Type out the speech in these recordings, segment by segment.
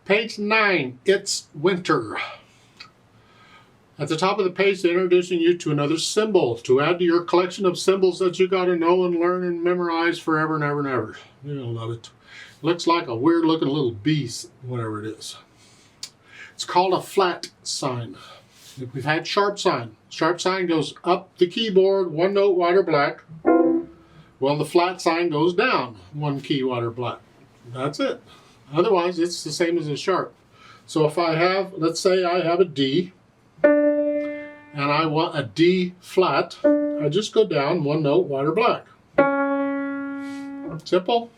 Page 9, It's Winter. At the top of the page, they're introducing you to another symbol to add to your collection of symbols that you got to know and learn and memorize forever and ever and ever. You're going to love it. Looks like a weird looking little beast, whatever it is. It's called a flat sign. We've had sharp sign. Sharp sign goes up the keyboard, one note, white or black. Well, the flat sign goes down, one key, white or black. That's it. Otherwise, it's the same as a sharp. So if I have, let's say I have a D, and I want a D flat, I just go down one note, white or black. Simple.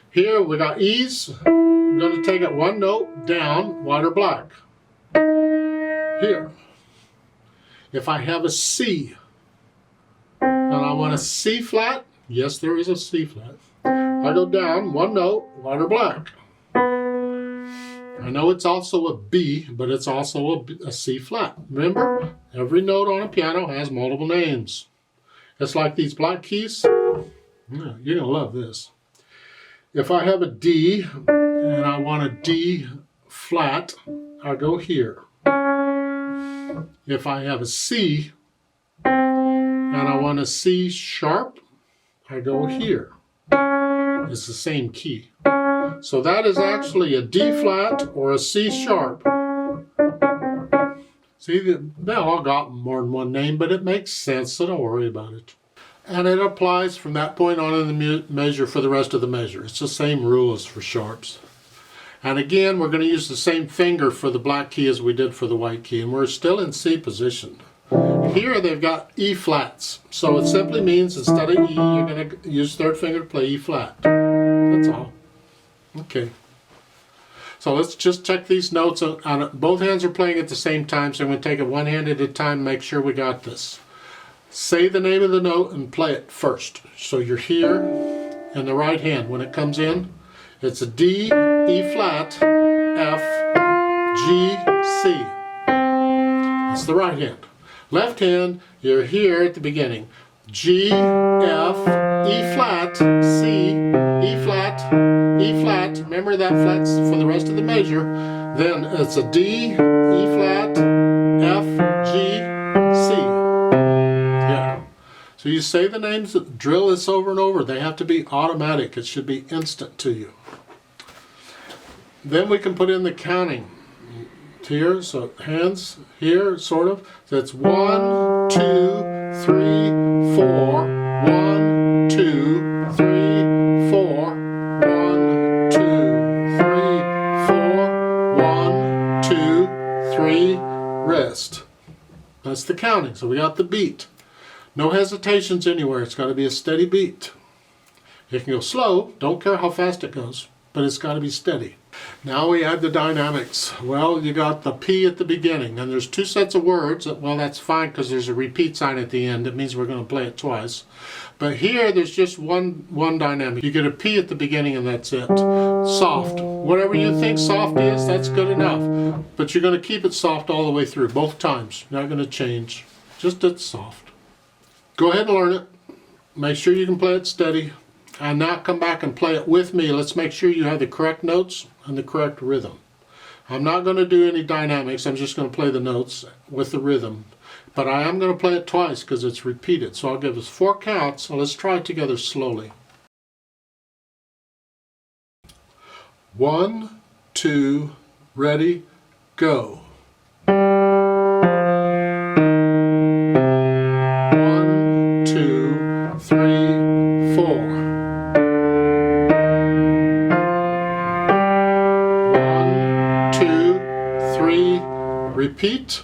Here we got E's. I'm going to take it one note down, white or black. Here. If I have a C, and I want a C flat, yes, there is a C flat. I go down one note, white or black. I know it's also a B, but it's also a C flat. Remember, every note on a piano has multiple names. It's like these black keys. Yeah, you're going to love this. If I have a D and I want a D flat, I go here. If I have a C and I want a C sharp, I go here. It's the same key. So that is actually a D flat or a C sharp. See, they all got more than one name, but it makes sense, so don't worry about it. And it applies from that point on in the measure for the rest of the measure. It's the same rule as for sharps. And again, we're going to use the same finger for the black key as we did for the white key, and we're still in C position. Here they've got E flats, so it simply means instead of E, you're going to use third finger to play E flat. That's all. Okay. So let's just check these notes. On both hands are playing at the same time, so I'm going to take it one hand at a time and make sure we got this. Say the name of the note and play it first. So you're here in the right hand. When it comes in, it's a D, E flat, F, G, C. That's the right hand. Left hand, you're here at the beginning. G, F, E flat, C, E flat, E flat. Remember that flat's for the rest of the measure. Then it's a D, E flat, F, G, C. Yeah. So you say the names, drill this over and over. They have to be automatic. It should be instant to you. Then we can put in the counting. Here, so hands here, sort of. So it's 1, 2, 3, 4. 1, 2, 3, 4. 1, 2, 3, 4. 1, 2, 3. Rest. That's the counting. So we got the beat. No hesitations anywhere. It's got to be a steady beat. It can go slow. Don't care how fast it goes, but it's got to be steady. Now we add the dynamics. Well, you got the P at the beginning, and there's two sets of words. Well, that's fine because there's a repeat sign at the end. It means we're going to play it twice. But here, there's just one dynamic. You get a P at the beginning, and that's it. Soft. Whatever you think soft is, that's good enough. But you're going to keep it soft all the way through, both times. You're not going to change. Just it's soft. Go ahead and learn it. Make sure you can play it steady. And now come back and play it with me. Let's make sure you have the correct notes and the correct rhythm. I'm not going to do any dynamics. I'm just going to play the notes with the rhythm. But I am going to play it twice because it's repeated. So I'll give us 4 counts. So let's try it together slowly. 1, 2, ready, go. 1, 2, 3, 4. Repeat.